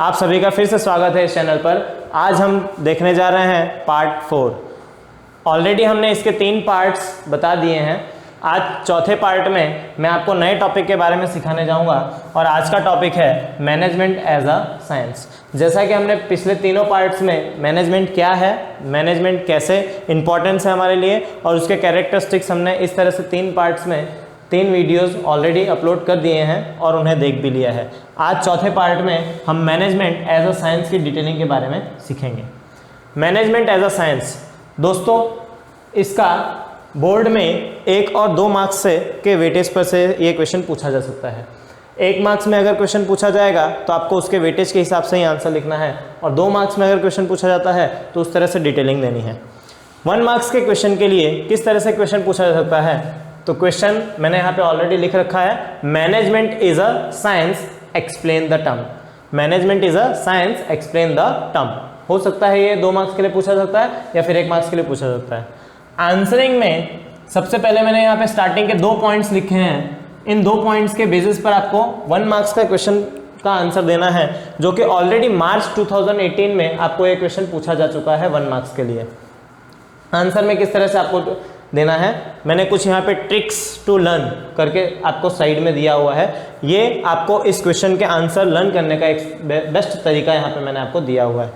आप सभी का फिर से स्वागत है इस चैनल पर। आज हम देखने जा रहे हैं पार्ट 4। ऑलरेडी हमने इसके 3 पार्ट्स बता दिए हैं। आज चौथे पार्ट में मैं आपको नए टॉपिक के बारे में सिखाने जाऊंगा और आज का टॉपिक है मैनेजमेंट एज अ साइंस। जैसा कि हमने पिछले तीनों पार्ट्स में मैनेजमेंट क्या है, मैनेजमेंट कैसे इंपॉर्टेंस है हमारे लिए और उसके कैरेक्टरिस्टिक्स हमने इस तरह से 3 पार्ट्स में 3 वीडियोस ऑलरेडी अपलोड कर दिए हैं और उन्हें देख भी लिया है। आज चौथे पार्ट में हम मैनेजमेंट एज अ साइंस की डिटेलिंग के बारे में सीखेंगे। मैनेजमेंट एज अ साइंस दोस्तों, इसका बोर्ड में 1 और 2 मार्क्स से के वेटेज पर से ये क्वेश्चन पूछा जा सकता है। 1 मार्क्स में अगर क्वेश्चन पूछा जाएगा तो आपको उसके वेटेज के हिसाब से ही आंसर लिखना है और 2 मार्क्स में अगर क्वेश्चन पूछा जाता है तो उस तरह से डिटेलिंग देनी है। 1 मार्क्स के क्वेश्चन के लिए किस तरह से क्वेश्चन पूछा जा सकता है, तो क्वेश्चन मैंने यहाँ पे ऑलरेडी लिख रखा है, management is a science explain the term. Management is a science explain the term हो सकता है, ये 2 मार्क्स के लिए पूछा सकता है या फिर 1 मार्क्स के लिए पूछा सकता है। आंसरिंग में सबसे पहले मैंने यहाँ पे स्टार्टिंग के 2 पॉइंट्स लिखे हैं। इन 2 पॉइंट्स के बेसिस पर आपको 1 मार्क्स का क्वेश्चन का आंसर देना है, जो कि ऑलरेडी मार्च 2018 में आपको ये क्वेश्चन पूछा जा चुका है 1 मार्क्स के लिए। आंसर में किस तरह से आपको देना है, मैंने कुछ यहाँ पे ट्रिक्स टू लर्न करके आपको साइड में दिया हुआ है। ये आपको इस क्वेश्चन के आंसर लर्न करने का एक बेस्ट तरीका यहाँ पे मैंने आपको दिया हुआ है।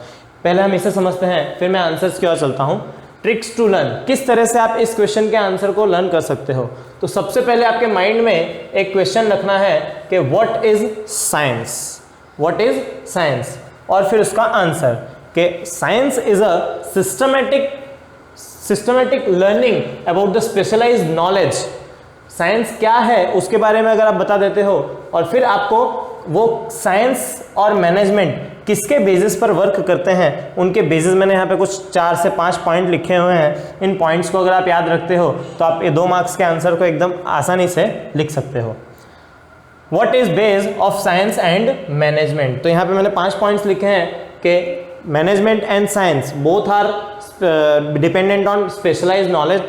पहले हम इसे समझते हैं, फिर मैं आंसर्स की ओर चलता हूँ। ट्रिक्स टू लर्न, किस तरह से आप इस क्वेश्चन के आंसर को लर्न कर सकते हो। तो सबसे पहले आपके माइंड में एक क्वेश्चन रखना है कि what is science, what is science, और फिर उसका आंसर कि science is a systematic learning about the specialised knowledge. Science क्या है उसके बारे में अगर आप बता देते हो और फिर आपको वो साइंस और मैनेजमेंट किसके बेसिस पर वर्क करते हैं, उनके बेसिस मैंने यहाँ पे कुछ 4 से 5 पॉइंट लिखे हुए हैं। इन पॉइंट्स को अगर आप याद रखते हो तो आप ये 2 मार्क्स के आंसर को एकदम आसानी से लिख सकते हो। What is base of science and management, तो यहाँ पे मैंने 5 पॉइंट्स लिखे हैं कि management and science both are dependent on specialized knowledge,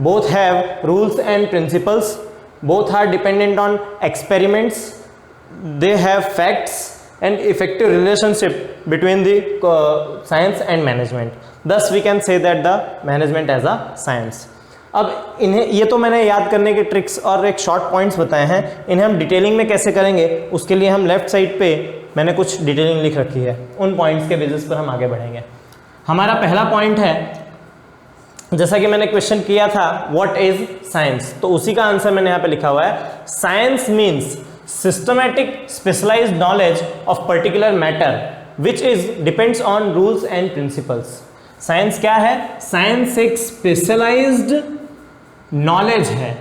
both have rules and principles, both are dependent on experiments, they have facts and effective relationship between the science and management. Thus we can say that the management as a science. अब इन्हें ये तो मैंने याद करने के tricks और एक शॉर्ट पॉइंट्स बताए हैं, इन्हें हम डिटेलिंग में कैसे करेंगे उसके लिए हम लेफ्ट साइड पे मैंने कुछ डिटेलिंग लिख रखी है। उन पॉइंट्स के बेसिस पर हम आगे बढ़ेंगे। हमारा पहला पॉइंट है, जैसा कि मैंने क्वेश्चन किया था व्हाट इज साइंस, तो उसी का आंसर मैंने यहाँ पे लिखा हुआ है। Science means systematic specialised knowledge of particular matter which is depends on rules and principles. Science क्या है, साइंस एक स्पेशलाइज्ड नॉलेज है।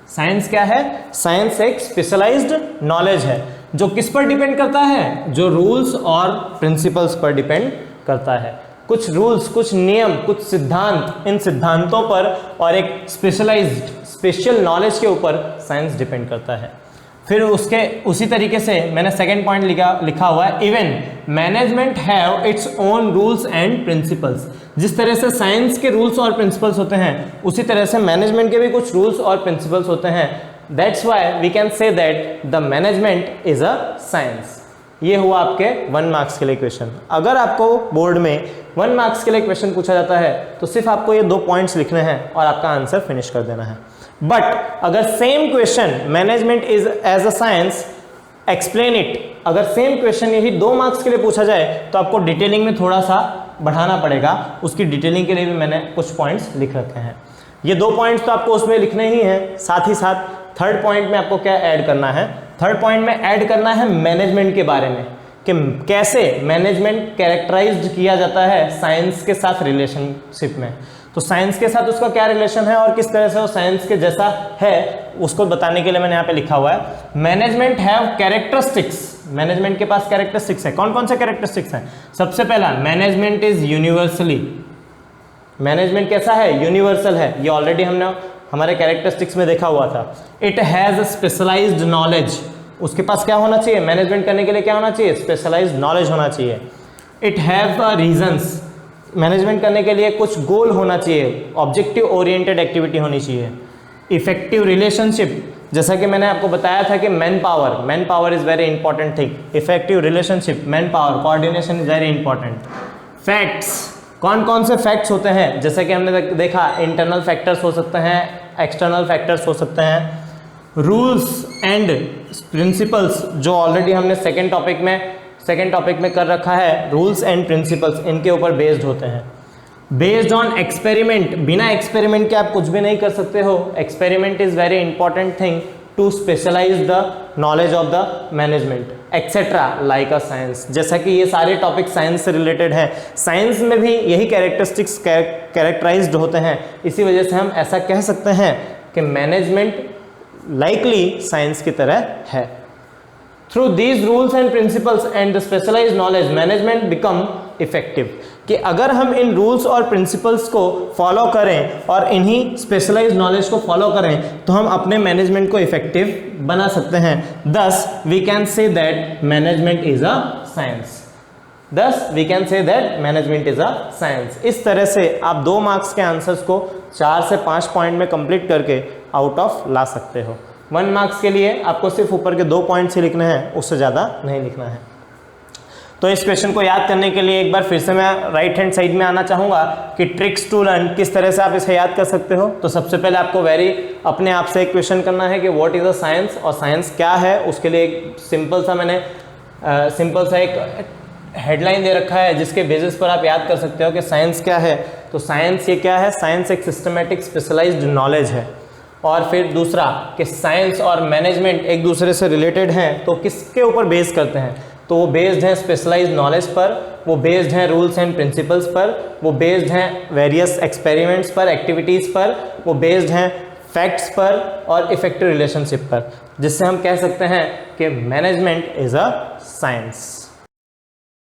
साइंस क्या है, साइंस एक स्पेशलाइज्ड नॉलेज है जो किस पर डिपेंड करता है, जो रूल्स और प्रिंसिपल्स पर डिपेंड करता है। कुछ रूल्स, कुछ नियम, कुछ सिद्धांत, इन सिद्धांतों पर और एक स्पेशल नॉलेज के ऊपर साइंस डिपेंड करता है। फिर उसके उसी तरीके से मैंने सेकंड पॉइंट लिखा हुआ है, even management have its own rules and principles. जिस तरह से साइंस के रूल्स और प्रिंसिपल्स होते हैं उसी तरह से मैनेजमेंट के भी कुछ रूल्स और प्रिंसिपल्स होते हैं। That's why we can say that the management is a science. ये हुआ आपके 1 मार्क्स के लिए क्वेश्चन। अगर आपको बोर्ड में 1 मार्क्स के लिए क्वेश्चन पूछा जाता है तो सिर्फ आपको ये 2 पॉइंट्स लिखने हैं और आपका आंसर फिनिश कर देना है। बट अगर same question management is as a science explain it, अगर सेम क्वेश्चन यही 2 मार्क्स के लिए पूछा जाए तो आपको डिटेलिंग में थोड़ा सा बढ़ाना पड़ेगा। उसकी डिटेलिंग के लिए भी मैंने कुछ पॉइंट्स लिख रखे हैं। ये 2 पॉइंट्स तो आपको उसमें लिखने ही हैं, साथ ही साथ थर्ड पॉइंट में आपको क्या ऐड करना है, थर्ड पॉइंट में ऐड करना है मैनेजमेंट के बारे में कि कैसे मैनेजमेंट कैरेक्टराइज्ड किया जाता है साइंस के साथ रिलेशनशिप में। तो साइंस के साथ उसका क्या रिलेशन है और किस तरह से वो साइंस के जैसा है उसको बताने के लिए मैंने यहाँ पे लिखा हुआ है, मैनेजमेंट हैव कैरेक्टरिस्टिक्स। मैनेजमेंट के पास कैरेक्टरिस्टिक्स है। कौन कौन से कैरेक्टरिस्टिक्स हैं? सबसे पहला, मैनेजमेंट इज यूनिवर्सली। मैनेजमेंट कैसा है? यूनिवर्सल है। ये ऑलरेडी हमने हमारे कैरेक्टरिस्टिक्स में देखा हुआ था। It has specialised knowledge. उसके पास क्या होना चाहिए? मैनेजमेंट करने के लिए क्या होना चाहिए? स्पेशलाइज्ड नॉलेज होना चाहिए। It have reasons. मैनेजमेंट करने के लिए कुछ गोल होना चाहिए, ऑब्जेक्टिव ओरिएंटेड एक्टिविटी होनी चाहिए। इफेक्टिव रिलेशनशिप, जैसा कि मैंने आपको बताया था कि man power is very important thing. Effective relationship, man power, coordination is very important. Facts, कौन कौन से फैक्ट्स होते हैं, जैसे कि हमने देखा इंटरनल फैक्टर्स हो सकते हैं, एक्सटर्नल फैक्टर्स हो सकते हैं। रूल्स एंड प्रिंसिपल्स, जो ऑलरेडी हमने सेकेंड टॉपिक में कर रखा है, रूल्स एंड प्रिंसिपल्स इनके ऊपर बेस्ड होते हैं। बेस्ड ऑन एक्सपेरिमेंट, बिना एक्सपेरिमेंट के आप कुछ भी नहीं कर सकते हो। Experiment is very important thing to specialise the knowledge of the management etcetera like a science. जैसा कि ये सारे टॉपिक साइंस से रिलेटेड हैं, साइंस में भी यही कैरेक्टरिस्टिक्स कैरेक्टराइज्ड होते हैं, इसी वजह से हम ऐसा कह सकते हैं कि मैनेजमेंट लाइकली साइंस की तरह है। Through these rules and principles and the specialised knowledge management become effective, कि अगर हम इन रूल्स और प्रिंसिपल्स को फॉलो करें और इन्हीं स्पेशलाइज्ड नॉलेज को फॉलो करें तो हम अपने मैनेजमेंट को इफेक्टिव बना सकते हैं। Thus we can say that management is a science. इस तरह से आप 2 मार्क्स के आंसर्स को 4 से 5 पॉइंट में कंप्लीट करके आउट ऑफ ला सकते हो। 1 मार्क्स के लिए आपको सिर्फ ऊपर के 2 पॉइंट्स ही लिखने हैं, उससे ज़्यादा नहीं लिखना है। तो इस क्वेश्चन को याद करने के लिए एक बार फिर से मैं राइट हैंड साइड में आना चाहूँगा कि ट्रिक्स टू लर्न, किस तरह से आप इसे याद कर सकते हो। तो सबसे पहले आपको अपने आप से एक क्वेश्चन करना है कि व्हाट इज़ अ साइंस, और साइंस क्या है। उसके लिए एक सिंपल सा एक हेडलाइन दे रखा है जिसके बेसिस पर आप याद कर सकते हो कि साइंस क्या है। तो साइंस ये क्या है, साइंस एक सिस्टमेटिक स्पेशलाइज्ड नॉलेज है। और फिर दूसरा कि साइंस और मैनेजमेंट एक दूसरे से रिलेटेड हैं, तो किसके ऊपर बेस करते हैं, तो वो बेस्ड हैं स्पेशलाइज्ड नॉलेज पर, वो बेस्ड हैं रूल्स एंड प्रिंसिपल्स पर, वो बेस्ड हैं वेरियस एक्सपेरिमेंट्स पर, एक्टिविटीज़ पर, वो बेस्ड हैं फैक्ट्स पर और इफेक्टिव रिलेशनशिप पर, जिससे हम कह सकते हैं कि मैनेजमेंट इज अ साइंस।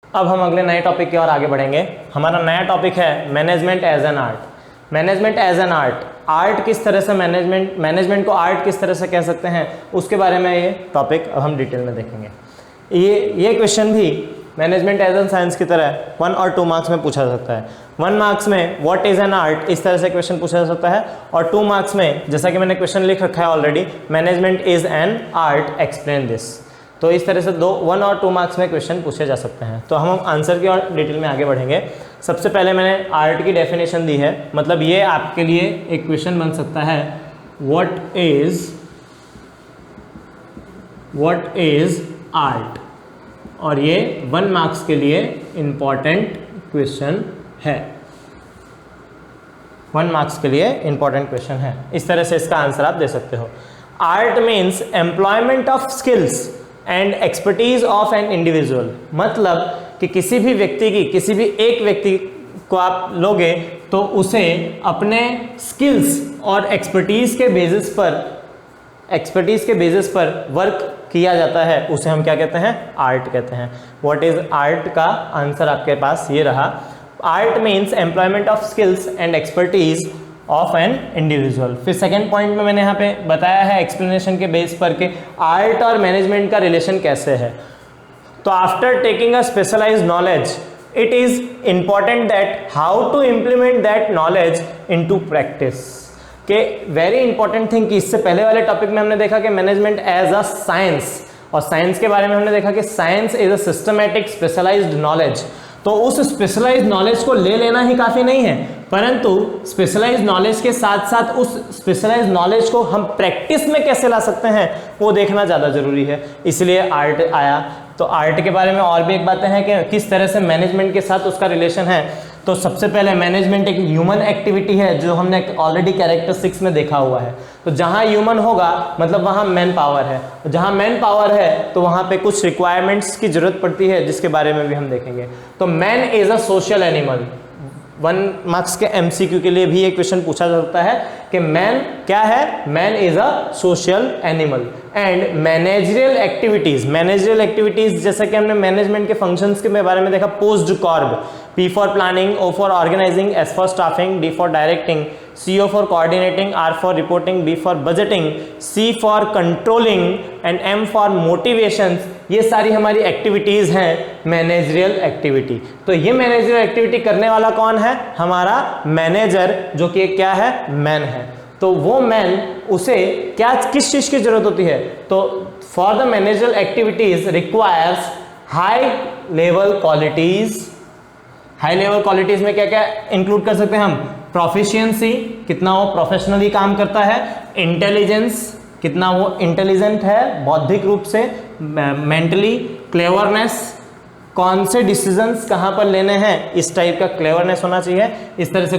अब हम अगले नए टॉपिक की ओर आगे बढ़ेंगे। हमारा नया टॉपिक है management as an art. Management as an art किस तरह से मैनेजमेंट को आर्ट किस तरह से कह सकते हैं, उसके बारे में ये टॉपिक अब हम डिटेल में देखेंगे। ये क्वेश्चन भी मैनेजमेंट एज एन साइंस की तरह 1 और 2 मार्क्स में पूछा जा सकता है। 1 मार्क्स में व्हाट इज एन आर्ट इस तरह से क्वेश्चन पूछा जा सकता है, और 2 मार्क्स में जैसा कि मैंने क्वेश्चन लिख रखा है already, management is an art, explain this. तो इस तरह से 1 और 2 मार्क्स में क्वेश्चन पूछे जा सकते हैं। तो हम आंसर की और डिटेल में आगे बढ़ेंगे। सबसे पहले मैंने आर्ट की डेफिनेशन दी है, मतलब ये आपके लिए एक क्वेश्चन बन सकता है, व्हाट इज आर्ट, और ये 1 मार्क्स के लिए इंपॉर्टेंट क्वेश्चन है। 1 मार्क्स के लिए इंपॉर्टेंट क्वेश्चन है। इस तरह से इसका आंसर आप दे सकते हो। Art means employment of skills and expertise of an individual, मतलब कि किसी भी एक व्यक्ति को आप लोगे तो उसे अपने स्किल्स और एक्सपर्टीज के बेसिस पर वर्क किया जाता है, उसे हम क्या कहते हैं, आर्ट कहते हैं। व्हाट इज आर्ट का आंसर आपके पास ये रहा। Art means employment of skills and expertise of an individual. फिर सेकेंड पॉइंट में मैंने यहाँ पे बताया है एक्सप्लेनेशन के बेस पर कि आर्ट और मैनेजमेंट का रिलेशन कैसे है। तो after taking a specialised knowledge it is important that how to implement that knowledge into practice. कि वेरी इंपॉर्टेंट थिंग कि इससे पहले वाले टॉपिक में हमने देखा कि मैनेजमेंट एज अ साइंस, और साइंस के बारे में हमने देखा कि science is a systematic specialised knowledge. तो उस स्पेशलाइज्ड नॉलेज को ले लेना ही काफ़ी नहीं है, परंतु स्पेशलाइज्ड नॉलेज के साथ साथ उस स्पेशलाइज्ड नॉलेज को हम प्रैक्टिस में कैसे ला सकते हैं वो देखना ज़्यादा ज़रूरी है, इसलिए आर्ट आया। तो आर्ट के बारे में और भी एक बातें हैं कि किस तरह से मैनेजमेंट के साथ उसका रिलेशन है। तो सबसे पहले मैनेजमेंट एक ह्यूमन एक्टिविटी है, जो हमने ऑलरेडी कैरेक्टरिस्टिक्स में देखा हुआ है। तो जहाँ ह्यूमन होगा मतलब वहाँ मैन पावर है, जहाँ मैन पावर है तो वहाँ पे कुछ रिक्वायरमेंट्स की जरूरत पड़ती है, जिसके बारे में भी हम देखेंगे। तो man is a social animal. 1 marks के MCQ के लिए भी एक क्वेश्चन पूछा जा सकता है कि मैन क्या है, man is a social animal. And managerial activities जैसा कि हमने मैनेजमेंट के फंक्शंस के बारे में देखा, post कॉर्ब, P for planning, O for organizing, S for staffing, D for directing, CO for coordinating, R for reporting, B for budgeting, C for controlling and M for motivations। ये सारी हमारी activities हैं managerial activity. तो ये managerial activity करने वाला कौन है, हमारा मैनेजर, जो कि क्या है, मैन है। तो वो मैन उसे क्या किस चीज की जरूरत होती है? तो for the managerial activities requires high level qualities. High level qualities में क्या क्या इंक्लूड कर सकते हैं हम? प्रोफिशिएंसी, कितना वो प्रोफेशनली काम करता है, इंटेलिजेंस, कितना वो इंटेलिजेंट है बौद्धिक रूप से, मेंटली, क्लेवरनेस, कौन से डिसीजंस कहाँ पर लेने हैं, इस टाइप का क्लेवरनेस होना चाहिए। इस तरह से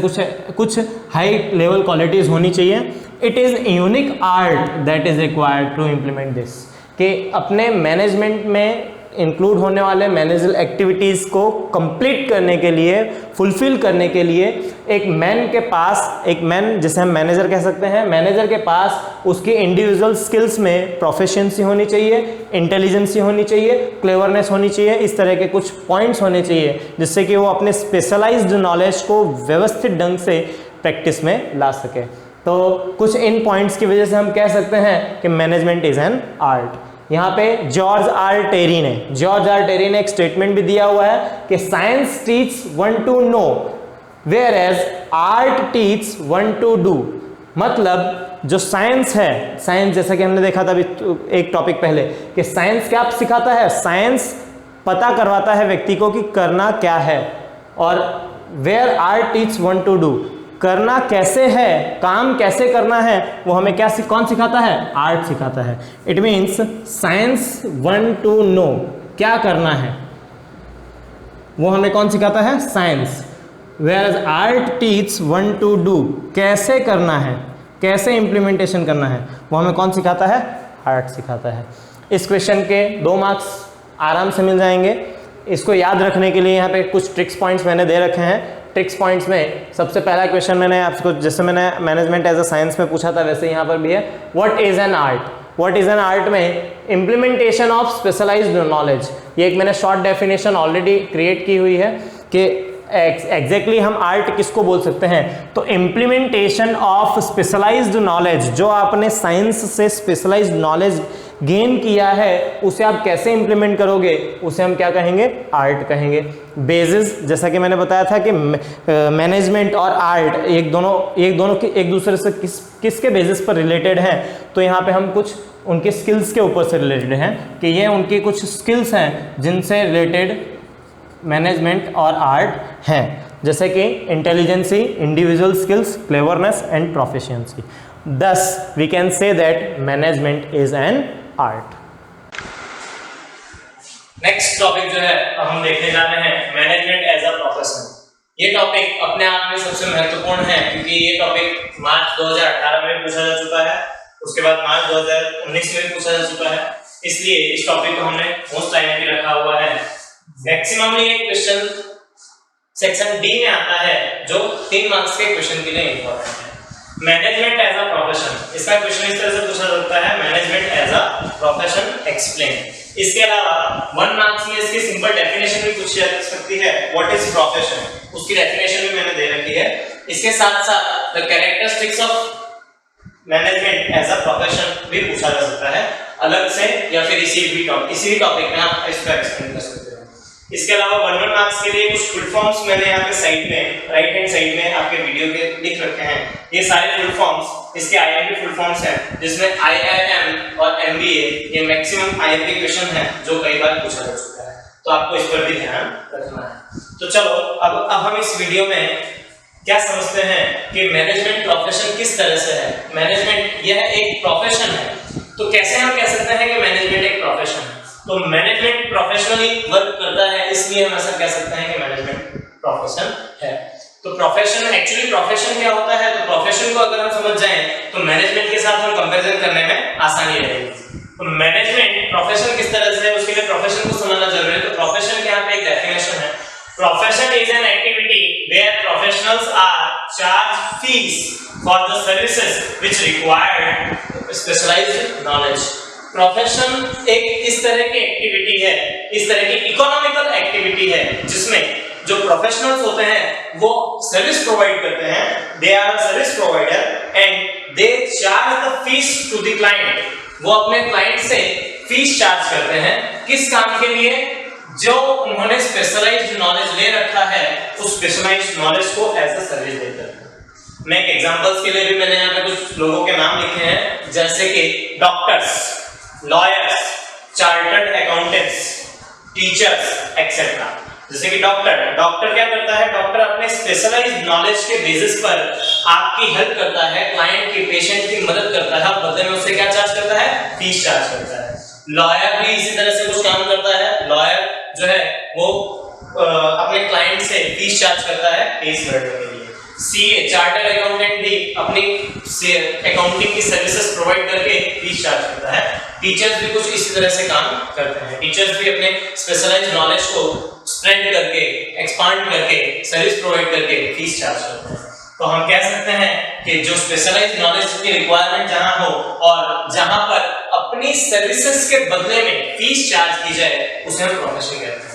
कुछ हाई लेवल क्वालिटीज होनी चाहिए। It is unique art that is required to implement this, कि अपने मैनेजमेंट में इंक्लूड होने वाले मैनेजरल एक्टिविटीज़ को कंप्लीट करने के लिए, फुलफिल करने के लिए एक मैन के पास, एक मैन जिसे हम मैनेजर कह सकते हैं, मैनेजर के पास उसकी इंडिविजुअल स्किल्स में प्रोफिशिएंसी होनी चाहिए, इंटेलिजेंसी होनी चाहिए, क्लेवरनेस होनी चाहिए, इस तरह के कुछ पॉइंट्स होने चाहिए जिससे कि वो अपने स्पेशलाइज्ड नॉलेज को व्यवस्थित ढंग से प्रैक्टिस में ला सके। तो कुछ इन पॉइंट्स की वजह से हम कह सकते हैं कि मैनेजमेंट इज एन आर्ट। यहाँ पे जॉर्ज आर टेरी ने एक स्टेटमेंट भी दिया हुआ है कि science teach one to know whereas art teach one to do. मतलब जो साइंस है, साइंस जैसा कि हमने देखा था अभी एक टॉपिक पहले, कि साइंस क्या सिखाता है? साइंस पता करवाता है व्यक्ति को कि करना क्या है, और where art teach one to do, करना कैसे है, काम कैसे करना है, वो हमें क्या कौन सिखाता है? आर्ट सिखाता है। It means science one to know, क्या करना है वो हमें कौन सिखाता है? Science. Where art teach one to do, कैसे करना है, कैसे इंप्लीमेंटेशन करना है, वो हमें कौन सिखाता है? आर्ट सिखाता है। इस क्वेश्चन के 2 मार्क्स आराम से मिल जाएंगे। इसको याद रखने के लिए यहाँ पे कुछ ट्रिक्स पॉइंट्स मैंने दे रखे हैं। ट्रिक्स पॉइंट्स में सबसे पहला क्वेश्चन मैंने आपको, जैसे मैंने मैनेजमेंट एज अ साइंस में पूछा था, वैसे यहाँ पर भी है, what is an art. What is an art में इम्प्लीमेंटेशन ऑफ स्पेशलाइज्ड नॉलेज, ये एक मैंने शॉर्ट डेफिनेशन ऑलरेडी क्रिएट की हुई है कि एग्जैक्टली हम आर्ट किसको बोल सकते हैं। तो इम्प्लीमेंटेशन ऑफ स्पेशलाइज्ड नॉलेज, जो आपने साइंस से स्पेशलाइज्ड नॉलेज गेन किया है उसे आप कैसे इंप्लीमेंट करोगे, उसे हम क्या कहेंगे? आर्ट कहेंगे। बेसिस, जैसा कि मैंने बताया था कि मैनेजमेंट और आर्ट एक दोनों की एक दूसरे से किसके बेसिस पर रिलेटेड हैं। तो यहाँ पे हम कुछ उनके स्किल्स के ऊपर से रिलेटेड हैं कि ये उनकी कुछ स्किल्स हैं जिनसे रिलेटेड मैनेजमेंट और आर्ट हैं, जैसे कि intelligency, individual skills, cleverness and proficiency. Thus, we can say that management is an art. Next topic जो है अब हम देखने जा रहे हैं, मैनेजमेंट एज अ प्रोफेशन। ये टॉपिक अपने आप में सबसे महत्वपूर्ण है क्योंकि ये टॉपिक मार्च 2018 में पूछा जा चुका है, उसके बाद मार्च 2019 में पूछा जा चुका है, इसलिए इस टॉपिक को हमने मोस्ट टाइम पे रखा हुआ है। मैक्सिमम ये क्वेश्चन सेक्शन डी में आता है जो 3 मार्क्स के क्वेश्चन के लिए इंपॉर्टेंट है। मैनेजमेंट एज अ प्रोफेशन, इसका क्वेश्चन इस तरह से पूछा जाता है, management as a profession explain. इसके अलावा 1 मार्क्स में इसकी सिंपल डेफिनेशन भी पूछी जा सकती है, व्हाट इज प्रोफेशन, उसकी डेफिनेशन भी मैंने दे रखी है। इसके साथ साथ the characteristics of management as a profession भी पूछा जा सकता है अलग से, या फिर इसी भी टॉपिक में आप इसको एक्सप्लेन कर सकते हो। इसके अलावा 1 मार्क्स के लिए कुछ फुल फॉर्म्स मैंने यहाँ पे साइड में, राइट हैंड साइड में आपके वीडियो के लिख रखे हैं। ये सारे फुल फॉर्म्स इसके आईएमपी फुल फॉर्म्स हैं, जिसमें आईआईएम और एमबीए ये मैक्सिमम आईएमपी क्वेश्चन है जो कई बार पूछा जा चुका है, तो आपको इस पर भी ध्यान रखना है। तो चलो अब हम इस वीडियो में क्या समझते हैं कि मैनेजमेंट प्रोफेशन किस तरह से है। मैनेजमेंट यह एक प्रोफेशन है, तो कैसे हम कह सकते हैं कि मैनेजमेंट एक प्रोफेशन है? तो मैनेजमेंट प्रोफेशनली वर्क करता है, इसलिए हम ऐसा कह सकते हैं कि मैनेजमेंट प्रोफेशन है। तो प्रोफेशन, एक्चुअली प्रोफेशन क्या होता है, तो प्रोफेशन को अगर हम समझ जाएं तो मैनेजमेंट के साथ हम कंपैरिजन करने में आसानी रहेगी। तो मैनेजमेंट प्रोफेशन किस तरह से है, उसके लिए प्रोफेशन को समझना जरूरी है। तो प्रोफेशन के यहाँ पे एक डेफिनेशन है, profession is an activity where professionals are charge fees for the services which require specialised knowledge. Profession एक इस तरह की एक्टिविटी है, इस तरह की इकोनॉमिकल एक्टिविटी है जिसमें जो प्रोफेशनल्स होते हैं वो सर्विस प्रोवाइड करते हैं, they are service provider and they charge the fees to the client. वो अपने क्लाइंट से फीस चार्ज करते हैं, किस काम के लिए? जो उन्होंने स्पेशलाइज्ड नॉलेज ले रखा है, उस स्पेशलाइज्ड नॉलेज को एज अ सर्विस देते हैं। मैं एक एग्जांपल्स के लिए भी मैंने यहाँ पे कुछ लोगों के नाम लिखे हैं, जैसे कि doctors, lawyers, chartered accountants, teachers etcetera. जैसे कि डॉक्टर क्या करता है, डॉक्टर अपने स्पेशलाइज्ड नॉलेज के बेसिस पर आपकी हेल्प करता है, क्लाइंट की, पेशेंट की मदद करता है, बदले में उससे क्या चार्ज करता है, फीस चार्ज करता है। लॉयर भी इसी तरह से कुछ काम करता है, लॉयर जो है वो अपने क्लाइंट से फीस चार्ज करता है केस लड़ने के लिए। सीए, चार्टर्ड अकाउंटेंट भी अपनी अकाउंटिंग की सर्विसेज प्रोवाइड करके फीस चार्ज करता है। टीचर्स भी कुछ इसी तरह से काम करते हैं, टीचर्स भी अपने स्पेशलाइज्ड नॉलेज को स्प्रेड करके, एक्सपांड करके, सर्विस प्रोवाइड करके फीस चार्ज करते हैं। तो हम कह सकते हैं कि जो स्पेशलाइज्ड नॉलेज की रिक्वायरमेंट जहां हो और जहां पर अपनी सर्विसेज के बदले में फीस चार्ज की जाए, उसे हम प्रोफेशन कहते हैं।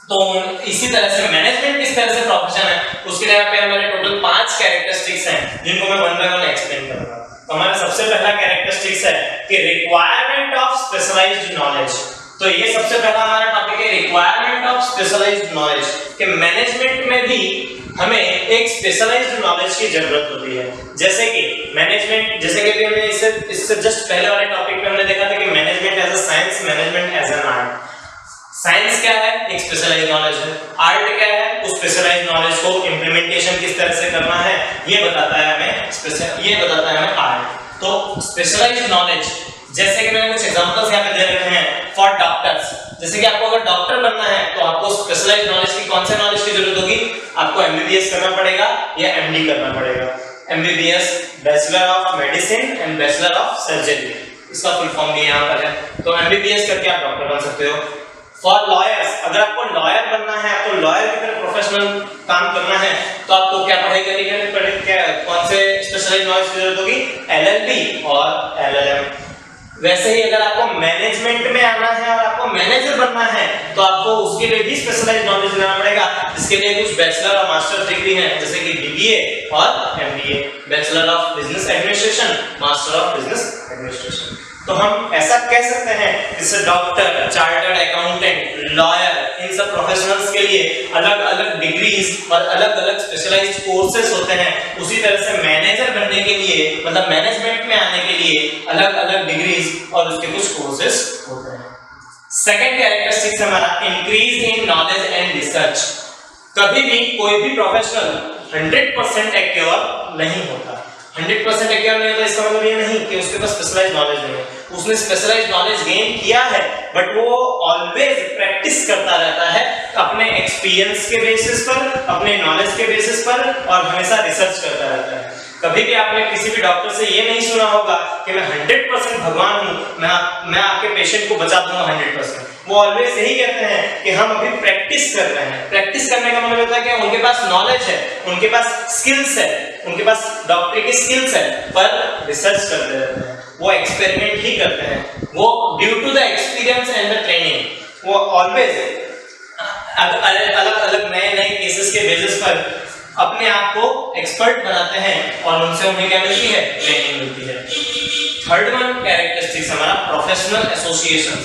तो इसी तरह से मैनेजमेंट किस तरह से प्रोफेशन है, उसके लिए यहाँ पे हमारे टोटल 5 कैरेक्टरिस्टिक्स हैं, जिनको मैं वन बाय वन एक्सप्लेन करूंगा। तो हमारा सबसे पहला कैरेक्टरिस्टिक्स है कि रिक्वायरमेंट ऑफ स्पेशलाइज्ड नॉलेज। तो ये सबसे पहला हमारा टॉपिक है, रिक्वायरमेंट ऑफ स्पेशलाइज्ड नॉलेज, कि मैनेजमेंट में भी हमें एक स्पेशलाइज्ड नॉलेज की जरूरत होती है। जैसे कि मैनेजमेंट, जैसे कि हमने इससे जस्ट पहले वाले टॉपिक में हमने देखा था कि management as a science, management as an art. Science क्या है, एक स्पेशलाइज्ड नॉलेज है। आर्ट क्या है, उस स्पेशलाइज्ड नॉलेज को इंप्लीमेंटेशन किस तरह से करना है, ये बताता है हमें आर्ट। तो स्पेशलाइज्ड नॉलेज, जैसे कि मैंने कुछ एग्जांपल्स यहाँ पे दे रखे हैं फॉर डॉक्टर्स। जैसे कि आपको अगर डॉक्टर बनना है तो आपको स्पेशलाइज्ड नॉलेज की, कौन से नॉलेज की जरूरत होगी, आपको एमबीबीएस करना पड़ेगा या एमडी करना पड़ेगा। MBBS, bachelor of medicine and bachelor of surgery, इसका फुल फॉर्म भी यहाँ पर है। तो एमबीबीएस करके आप डॉक्टर बन सकते हो। फॉर लॉयर्स, अगर आपको लॉयर बनना है, आपको लॉयर की तरह प्रोफेशनल काम करना है, तो आपको क्या पढ़ाई करनी पड़ेगी, कौन से स्पेशलाइज्ड नॉलेज की जरूरत होगी, एलएलबी और एलएलएम। वैसे ही अगर आपको मैनेजमेंट में आना है और आपको मैनेजर बनना है, तो आपको उसके लिए भी स्पेशलाइज्ड नॉलेज लेना पड़ेगा, जिसके लिए कुछ बैचलर और मास्टर डिग्री है, जैसे कि बीबीए और MBA, bachelor of business administration, master of business administration. तो हम ऐसा कह सकते हैं, जैसे डॉक्टर, चार्टर्ड अकाउंटेंट, लॉयर, इन सब प्रोफेशनल्स के लिए अलग-अलग डिग्रीज और अलग-अलग स्पेशलाइज्ड कोर्सेज होते हैं। उसी तरह से मैनेजर बनने के लिए, मतलब मैनेजमेंट में आने के लिए अलग-अलग डिग्रीज और उसके कुछ कोर्सेज होते हैं। सेकंड कैरेक्टरिस्टिक्स हमारा increase in knowledge and research. कभी भी कोई भी प्रोफेशनल 100% एक्योर नहीं होता। 100% एक्योर नहीं होता, इसका मतलब ये नहीं कि उसके पास स्पेशलाइज्ड नॉलेज नहीं है। उसने स्पेशलाइज्ड नॉलेज गेन किया है, बट वो ऑलवेज प्रैक्टिस करता रहता है अपने एक्सपीरियंस के बेसिस पर, अपने नॉलेज के बेसिस पर, और हमेशा रिसर्च करता रहता है। कभी भी आपने किसी भी डॉक्टर से ये नहीं सुना होगा कि मैं 100% भगवान हूं, मैं आपके पेशेंट को बचा दूंगा 100%। वो ऑलवेज यही कहते हैं कि हम अभी प्रैक्टिस कर रहे हैं। प्रैक्टिस करने का मतलब होता है कि उनके पास नॉलेज है, उनके पास स्किल्स है, उनके पास डॉक्टरी की स्किल्स है, पर रिसर्च करते रहते हैं, वो एक्सपेरिमेंट ही करते हैं। वो due to the experience and the training, वो ऑलवेज अलग नए केसेस के बेसिस पर अपने आप को एक्सपर्ट बनाते हैं और उनसे उन्हें क्या मिलती है, ट्रेनिंग मिलती है। थर्ड वन कैरेक्टरिस्टिक्स हमारा प्रोफेशनल एसोसिएशन।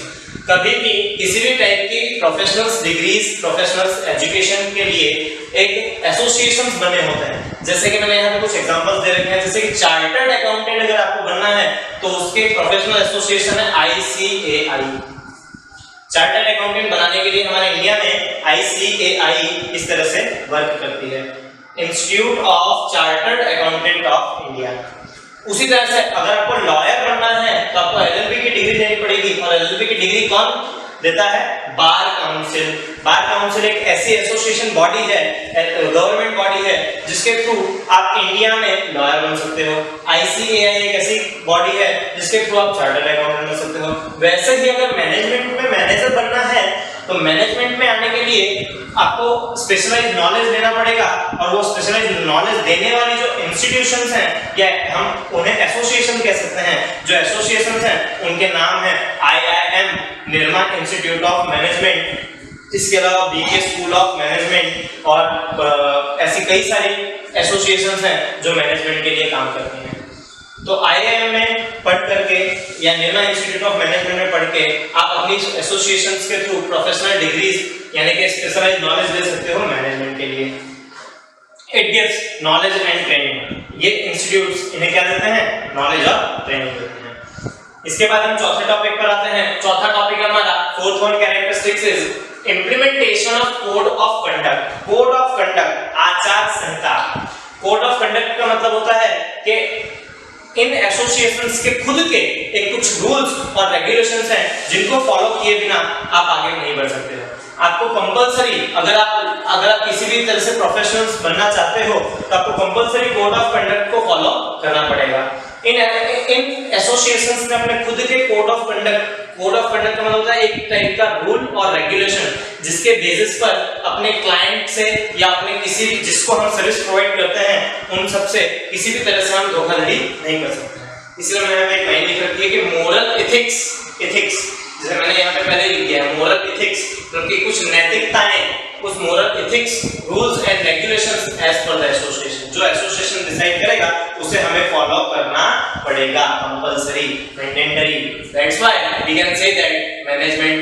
कभी भी किसी भी टाइप की प्रोफेशनल्स डिग्रीज, प्रोफेशनल्स एजुकेशन के लिए एक एसोसिएशंस बने होते हैं। जैसे कि मैंने यहाँ पे कुछ एग्जांपल्स दे रखे हैं, जैसे कि चार्टर्ड अकाउंटेंट अगर आपको बनना है तो उसके प्रोफेशनल एसोसिएशन है ICAI। चार्टर्ड अकाउंटेंट बनाने के लिए हमारे इंडिया में ICAI इस तरह से वर्क करती है, institute of chartered accountant of India. उसी तरह से अगर आपको लॉयर बनना है तो आपको LLB की डिग्री लेनी पड़ेगी, और LLB की डिग्री कौन देता है, बार काउंसिल। बार काउंसिल एक ऐसी एसोसिएशन बॉडी है, गवर्नमेंट बॉडी है, जिसके थ्रू आप इंडिया में लॉयर बन सकते हो। ICAI एक ऐसी बॉडी है जिसके थ्रू आप चार्टर्ड अकाउंटेंट बन सकते हो। वैसे ही अगर मैनेजमेंट में मैनेजर बनना है तो मैनेजमेंट में आने के लिए आपको स्पेशलाइज्ड नॉलेज लेना पड़ेगा, और वो स्पेशलाइज्ड नॉलेज देने वाली जो इंस्टीट्यूशंस हैं, या हम उन्हें एसोसिएशन कह सकते हैं, जो एसोसिएशंस हैं उनके नाम है IIM, निर्माण इंस्टीट्यूट ऑफ मैनेजमेंट, इसके अलावा BK स्कूल ऑफ मैनेजमेंट, और ऐसी कई सारी एसोसिएशंस हैं जो मैनेजमेंट के लिए काम करती हैं। तो IIM में पढ़ करके या निर्मा इंस्टीट्यूट ऑफ मैनेजमेंट में पढ़ के आप अपनी एसोसिएशंस के थ्रू प्रोफेशनल डिग्रीज यानी कि स्पेशलाइज्ड नॉलेज ले सकते हो मैनेजमेंट के लिए। It gives knowledge and training. ये इंस्टीट्यूट्स इन्हें क्या देते हैं? नॉलेज और ट्रेनिंग देते हैं। इसके बाद हम चौथे टॉपिक पर आते हैं। चौथा टॉपिक हमारा fourth one characteristics is implementation of code of conduct. Code of conduct, आचार संहिता। कोड ऑफ कंडक्ट का मतलब होता है कि इन एसोसिएशंस के खुद के एक कुछ रूल्स और रेगुलेशंस हैं जिनको फॉलो किए बिना आप आगे नहीं बढ़ सकते हो। आपको कंपलसरी, अगर आप किसी भी तरह से प्रोफेशनल्स बनना चाहते हो तो आपको कंपलसरी कोड ऑफ कंडक्ट को फॉलो करना पड़ेगा। इन एसोसिएशंस ने अपने खुद के कोड ऑफ कंडक्ट का मतलब होता है एक टाइप का रूल और रेगुलेशन जिसके बेसिस पर अपने क्लाइंट से या अपने किसी जिसको हम सर्विस प्रोवाइड करते हैं उन सब से किसी भी तरह से हम धोखाधड़ी नहीं कर सकते हैं। इसलिए मैंने एक लाइन लिख रखी है कि मोरल एथिक्स, जैसे मैंने यहाँ पे पहले लिख दिया है मोरल एथिक्स, क्योंकि कुछ नैतिकताएं, कुछ moral ethics, rules and regulations as per the association, जो एसोसिएशन डिसाइड करेगा उसे हमें फॉलो करना पड़ेगा, compulsory, mandatory. That's why we can say that management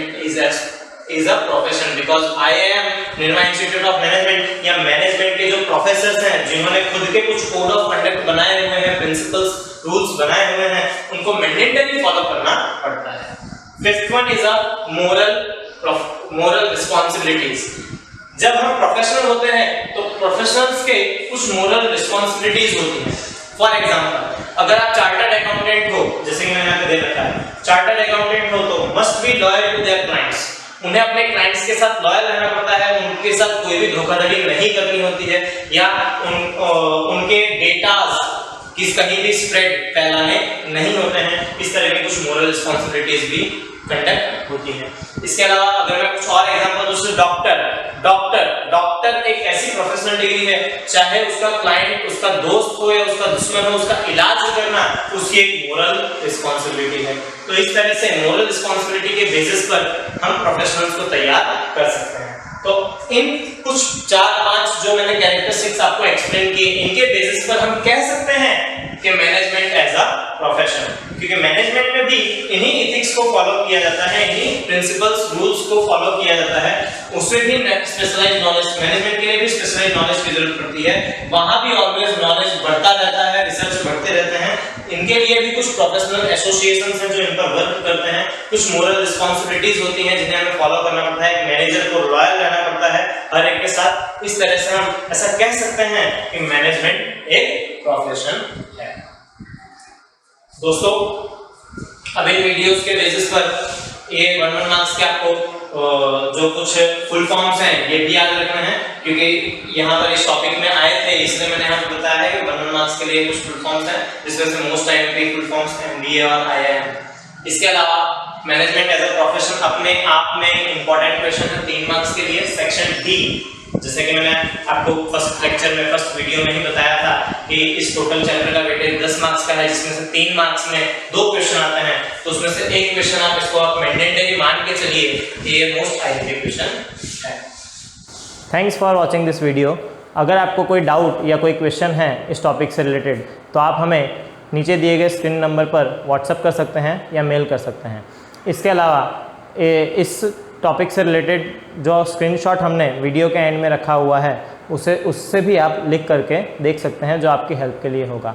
is a profession, because IIM Nirma institute of management या मैनेजमेंट के जो प्रोफेसर्स हैं जिन्होंने खुद के कुछ कोड ऑफ कंडक्ट बनाए हुए हैं, प्रिंसिपल्स, रूल्स बनाए हुए हैं, उनको मैंडेटरी फॉलो करना पड़ता है। Fifth one is a moral responsibilities. जब हम प्रोफेशनल होते हैं तो प्रोफेशनल्स के कुछ मोरल रिस्पांसिबिलिटीज होती हैं। फॉर एग्जांपल, अगर आप चार्टर्ड अकाउंटेंट हो, जैसे कि मैंने यहाँ पे दे रखा है, चार्टर्ड अकाउंटेंट हो तो must be loyal to their clients. उन्हें अपने क्लाइंट्स के साथ लॉयल रहना पड़ता है, उनके साथ कोई भी धोखाधड़ी नहीं करनी होती है या उनके डेटास किस कहीं भी स्प्रेड फैलाने नहीं होते हैं। इस तरह की कुछ मोरल रिस्पांसिबिलिटीज भी कंडक्ट होती है। इसके अलावा अगर मैं कुछ और एग्जांपल दूं, डॉक्टर एक ऐसी प्रोफेशनल डिग्री है, चाहे उसका क्लाइंट उसका दोस्त हो या उसका दुश्मन हो, उसका इलाज करना उसकी एक मोरल रिस्पांसिबिलिटी है। तो इस तरह से मोरल रिस्पांसिबिलिटी के बेसिस पर हम प्रोफेशनल्स को तैयार कर सकते हैं। तो इन कुछ 4-5 जो मैंने कैरेक्टरिस्टिक्स आपको एक्सप्लेन किए, इनके बेसिस पर हम कह सकते हैं कि मैनेजमेंट एज अ प्रोफेशन, क्योंकि मैनेजमेंट में भी इन्हीं एथिक्स को फॉलो किया जाता है, इन्हीं प्रिंसिपल्स, रूल्स को फॉलो किया जाता है। उसमें भी स्पेशलाइज्ड नॉलेज, मैनेजमेंट के लिए भी स्पेशलाइज्ड नॉलेज की जरूरत पड़ती है। वहां भी ऑलवेज नॉलेज बढ़ता रहता है, रिसर्च बढ़ते रहते हैं। इनके लिए भी कुछ प्रोफेशनल एसोसिएशंस हैं जो इन पर वर्क करते हैं। कुछ मोरल रिस्पांसिबिलिटीज होती हैं जिन्हें हमें फॉलो करना पड़ता है। मैनेजर को लॉयल रहना पड़ता है हर एक के साथ। इस तरह से हम ऐसा कह सकते हैं कि मैनेजमेंट एक प्रोफेशन है। दोस्तों, अब इन वीडियोस के बेसिस पर ये 1 मार्क्स के आपको जो कुछ फुल फॉर्म्स हैं ये भी याद रखना है, क्योंकि यहाँ पर इस टॉपिक में आए थे, इसलिए मैंने यहाँ पर बताया है कि 1 मार्क्स के लिए कुछ फुल फॉर्म्स हैं, जिसमें से most timely full forms MBA और IIM। इसके अलावा मैनेजमेंट एज अ प्रोफेशन अपने आप में एक इंपॉर्टेंट क्वेश्चन है 3 मार्क्स के लिए, सेक्शन D। जैसे कि मैंने आपको फर्स्ट लेक्चर में, फर्स्ट वीडियो में ही बताया था कि इस टोटल चैप्टर का वेटेज 10 मार्क्स का है, जिसमें से 3 मार्क्स में 2 क्वेश्चन आते हैं। तो उसमें से एक क्वेश्चन आप इसको आप मैंडेटरी मान के चलिए कि ये मोस्ट आईएमपी क्वेश्चन है। Thanks for watching this video. अगर आपको कोई डाउट या कोई क्वेश्चन है इस टॉपिक से रिलेटेड तो आप हमें नीचे दिए गए स्क्रीन नंबर पर व्हाट्सएप कर सकते हैं या मेल कर सकते हैं। इसके अलावा इस टॉपिक से रिलेटेड जो स्क्रीनशॉट हमने वीडियो के एंड में रखा हुआ है उससे भी आप लिख करके देख सकते हैं, जो आपकी हेल्प के लिए होगा।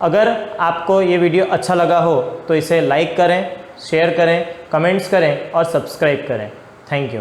अगर आपको ये वीडियो अच्छा लगा हो तो इसे लाइक करें, शेयर करें, कमेंट्स करें और सब्सक्राइब करें। Thank you.